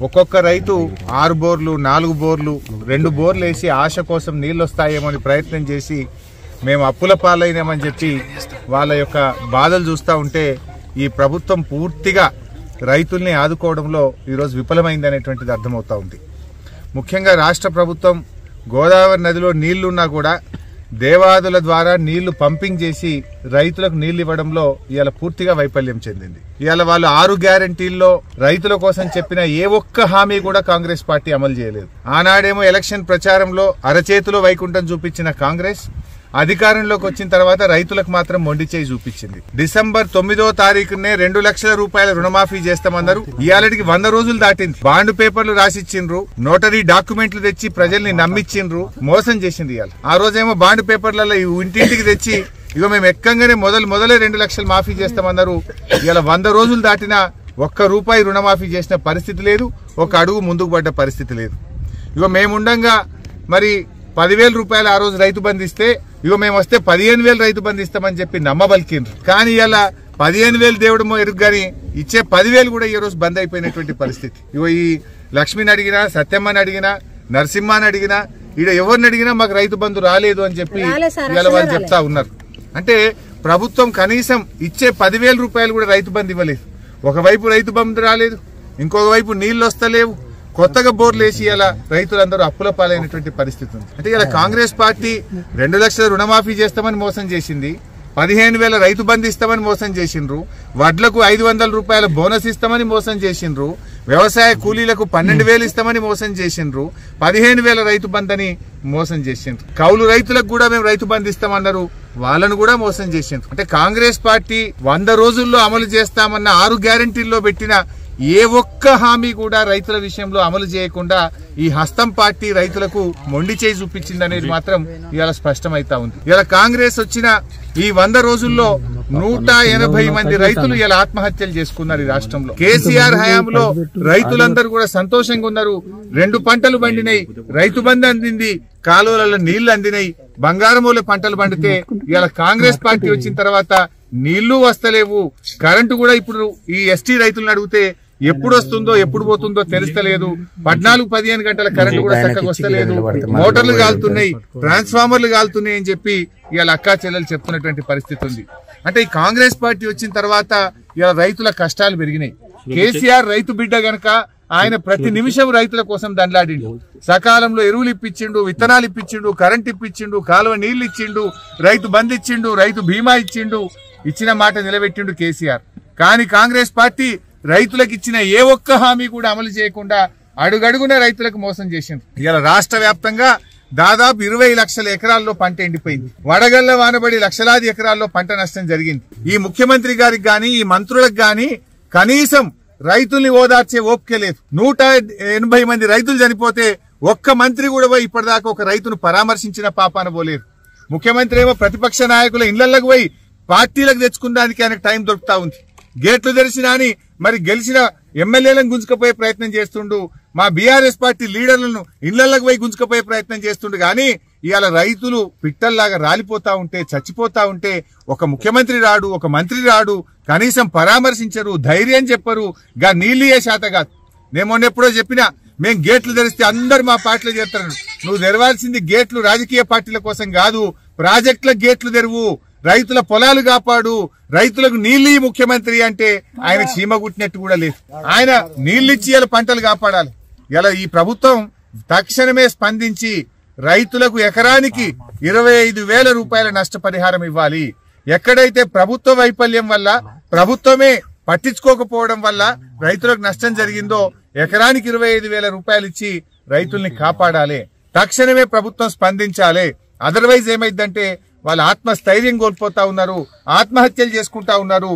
ఒక్కొక్క రైతు 6 బోర్లు 4 బోర్లు 2 బోర్లు వేసి ఆశ కోసం నీళ్ళు వస్తాయేమో అని ప్రయత్నం చేసి మేము అప్పుల పాలైనామని చెప్పి వాళ్ళ యొక్క బాధలు చూస్తూ ఉంటే ఈ ప్రభుత్వం పూర్తిగా రైతుల్ని ఆదుకోవడంలో ఈరోజు విఫలమైందనేటువంటిది అర్థమవుతా ఉంది. ముఖ్యంగా రాష్ట్ర ప్రభుత్వం గోదావరి నదిలో నీళ్లున్నా కూడా దేవాదుల ద్వారా నీళ్లు పంపింగ్ చేసి రైతులకు నీళ్లు ఇవ్వడంలో ఇవాళ పూర్తిగా వైఫల్యం చెందింది. ఇవాళ వాళ్ళు 6 గ్యారంటీల్లో రైతుల కోసం చెప్పిన ఏ ఒక్క హామీ కూడా కాంగ్రెస్ పార్టీ అమలు చేయలేదు. ఆనాడేమో ఎలక్షన్ ప్రచారంలో అరచేతిలో వైకుంఠం చూపించిన కాంగ్రెస్ అధికారంలోకి వచ్చిన తర్వాత రైతులకు మాత్రం మొండి చేయి చూపించింది. డిసెంబర్ 9వ తారీఖునే 2 లక్షల రూపాయల రుణమాఫీ చేస్తామన్నారు. ఇవాళకి 100 రోజులు దాటింది. బాండ్ పేపర్లు రాసిచ్చిండ్రు, నోటరీ డాక్యుమెంట్లు తెచ్చి ప్రజల్ని నమ్మిచ్చిండ్రు, మోసం చేసింది. ఇవాళ ఆ రోజేమో బాండ్ పేపర్లలో ఇంటింటికి తెచ్చి ఇగో మేము ఎక్కంగానే మొదలే 2 లక్షలు మాఫీ చేస్తామన్నారు. ఇవాళ 100 రోజులు దాటినా ₹1 రుణమాఫీ చేసిన పరిస్థితి లేదు, ఒక అడుగు ముందుకు పడ్డ పరిస్థితి లేదు. ఇగో మేముండగా మరి 10,000 రూపాయలు ఆ రోజు రైతు బంధిస్తే ఇగో మేము వస్తే 15,000 రైతు బంధిస్తామని చెప్పి నమ్మబలికిండ్రు. కానీ ఇలా 15,000 దేవుడమో ఎరుగు కానీ ఇచ్చే 10,000 కూడా ఈ రోజు బంద్ అయిపోయినటువంటి పరిస్థితి. ఇగో ఈ లక్ష్మిని అడిగినా, సత్యమ్మని అడిగినా, నరసింహాని అడిగినా, ఈడ ఎవరిని అడిగినా మాకు రైతు బంధు రాలేదు అని చెప్పి ఇలా వాళ్ళు చెప్తా ఉన్నారు. అంటే ప్రభుత్వం కనీసం ఇచ్చే 10,000 రూపాయలు కూడా రైతు బంధు ఇవ్వలేదు. ఒకవైపు రైతు బంధు రాలేదు, ఇంకొక వైపు నీళ్లు వస్తలేవు, కొత్తగా బోర్లు వేసి ఇలా రైతులందరూ అప్పుల పాలైనటువంటి పరిస్థితి ఉంది. అంటే ఇలా కాంగ్రెస్ పార్టీ 2 లక్షల రుణమాఫీ చేస్తామని మోసం చేసింది, 15,000 రైతు బంధు ఇస్తామని మోసం చేసిండ్రు, వడ్లకు 500 రూపాయల బోనస్ ఇస్తామని మోసం చేసిండ్రు, వ్యవసాయ కూలీలకు 12,000 ఇస్తామని మోసం చేసిండ్రు, 15,000 రైతు బంధు అని మోసం చేసిండ్రు. కౌలు రైతులకు కూడా మేము రైతు బంధు ఇస్తామన్నారు, వాళ్ళను కూడా మోసం చేసిండ్రు. అంటే కాంగ్రెస్ పార్టీ 100 రోజుల్లో అమలు చేస్తామన్న 6 గ్యారంటీల్లో పెట్టిన ఏ ఒక్క హామీ కూడా రైతుల విషయంలో అమలు చేయకుండా ఈ హస్తం పార్టీ రైతులకు మొండి చేయి చూపించింది అనేది మాత్రం ఇవాళ స్పష్టమైతా ఉంది. ఇవాళ కాంగ్రెస్ వచ్చిన ఈ 100 రోజుల్లో 180 మంది రైతులు ఇలా ఆత్మహత్యలు చేసుకున్నారు ఈ రాష్ట్రంలో. కేసీఆర్ హయాంలో రైతులందరూ కూడా సంతోషంగా ఉన్నారు. 2 పంటలు పండినాయి, రైతు బంధు అందింది, కాలువలలో నీళ్లు అందినాయి, బంగారమూల పంటలు పండితే ఇవాళ కాంగ్రెస్ పార్టీ వచ్చిన తర్వాత నీళ్లు వస్తలేవు, కరెంటు కూడా ఇప్పుడు ఈ ఎస్టీ రైతులను అడిగితే ఎప్పుడు వస్తుందో ఎప్పుడు పోతుందో తెలుస్తలేదు, 14-15 గంటల కరెంటు కూడా చక్కగా వస్తలేదు, మోటార్లు కాలుతున్నాయి, ట్రాన్స్ఫార్మర్లు కాలుతున్నాయి అని చెప్పి ఇవాళ అక్కా చెల్లెలు చెప్తున్నటువంటి పరిస్థితి ఉంది. అంటే ఈ కాంగ్రెస్ పార్టీ వచ్చిన తర్వాత ఇవాళ రైతుల కష్టాలు పెరిగినాయి. కేసీఆర్ రైతు బిడ్డ గనక ఆయన ప్రతి నిమిషం రైతుల కోసం దండలాడిండు, సకాలంలో ఎరువులు ఇప్పించిండు, విత్తనాలు ఇప్పించిండు, కరెంట్ ఇప్పించిండు, కాలువ నీళ్లు ఇచ్చిండు, రైతు బంధు ఇచ్చిండు, రైతు బీమా ఇచ్చిండు, ఇచ్చిన మాట నిలబెట్టిండు కేసీఆర్. కానీ కాంగ్రెస్ పార్టీ రైతులకు ఇచ్చిన ఏ ఒక్క హామీ కూడా అమలు చేయకుండా అడుగడుగున రైతులకు మోసం చేసింది. ఇలా రాష్ట్ర వ్యాప్తంగా దాదాపు 20 లక్షల ఎకరాల్లో పంట ఎండిపోయింది. వడగళ్ల వానబడి లక్షలాది ఎకరాల్లో పంట నష్టం జరిగింది. ఈ ముఖ్యమంత్రి గారికి గాని ఈ మంత్రులకు గాని కనీసం రైతుల్ని ఓదార్చే ఓపిక లేదు. 180 మంది రైతులు చనిపోతే ఒక్క మంత్రి కూడా పోయి ఇప్పటిదాకా ఒక రైతును పరామర్శించిన పాపాన పోలేరు. ముఖ్యమంత్రి ఏమో ప్రతిపక్ష నాయకుల ఇళ్లకు పోయి పార్టీలకు తెచ్చుకోవడానికి ఆయనకు టైం దొరుకుతా ఉంది. గేట్లు తెరిచినా అని మరి గెలిచిన ఎమ్మెల్యేలను గుంజుకపోయే ప్రయత్నం చేస్తుండు, మా బీఆర్ఎస్ పార్టీ లీడర్లను ఇళ్లకు పోయి గుంజుకపోయే ప్రయత్నం చేస్తుండు. కానీ ఇవాళ రైతులు పిట్టల్లాగా రాలిపోతా ఉంటే, చచ్చిపోతా ఉంటే ఒక ముఖ్యమంత్రి రాడు, ఒక మంత్రి రాడు, కనీసం పరామర్శించరు, ధైర్యం చెప్పరు, గా నీళ్లు ఏ శాత కాదు. నేను మొన్న ఎప్పుడో చెప్పినా, మేం గేట్లు తెరిస్తే అందరు మా పార్టీలో చేస్తారు. నువ్వు తెరవాల్సింది గేట్లు రాజకీయ పార్టీల కోసం కాదు, ప్రాజెక్టుల గేట్లు తెరువు, రైతుల పొలాలు కాపాడు, రైతులకు నీళ్లు ముఖ్యమంత్రి అంటే ఆయన చీమ గుట్టినట్టు కూడా లేదు. ఆయన నీళ్లిచ్చి ఇలా పంటలు కాపాడాలి. ఇలా ఈ ప్రభుత్వం తక్షణమే స్పందించి రైతులకు ఎకరానికి 25,000 రూపాయల నష్టపరిహారం ఇవ్వాలి. ఎక్కడైతే ప్రభుత్వ వైఫల్యం వల్ల, ప్రభుత్వమే పట్టించుకోకపోవడం వల్ల రైతులకు నష్టం జరిగిందో ఎకరానికి 25,000 రూపాయలు ఇచ్చి రైతుల్ని కాపాడాలి. తక్షణమే ప్రభుత్వం స్పందించాలి. అదర్వైజ్ ఏమైందంటే వాళ్ళ ఆత్మస్థైర్యం కోల్పోతా ఉన్నారు, ఆత్మహత్యలు చేసుకుంటా ఉన్నారు.